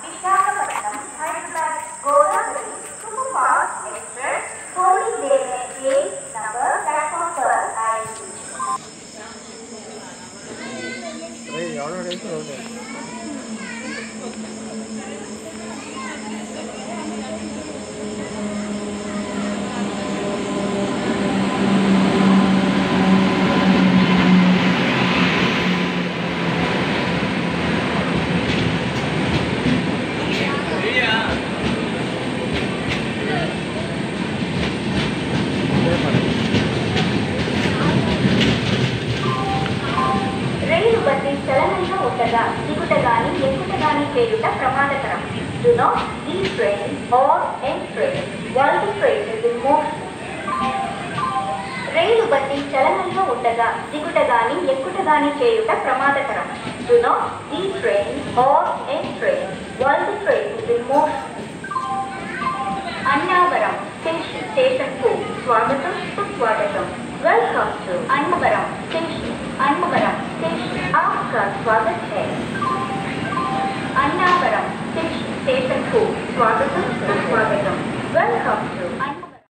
Visakhapatnam Hyderabad Godavari superfast express थोड़ी देर में train number platform पर आएगी। దిగుటగాని ఎక్కుటగాని చేయుట ప్రమాదకరం. Do not detrain or entrain while the train is in motion. రైలు బండి చలనంలో ఉండగా దిగుటగాని ఎక్కుటగాని చేయుట ప్రమాదకరం. Do not detrain or entrain while the train is in motion. Annavaram station స్టేషన్కు స్వాగతం సుస్వాగతం. Welcome to Annavaram station. Annavaram station आपका स्वागत है. अन्नावरम स्टेशन स्टेशन को स्वागतम सुस्वागतम. वेलकम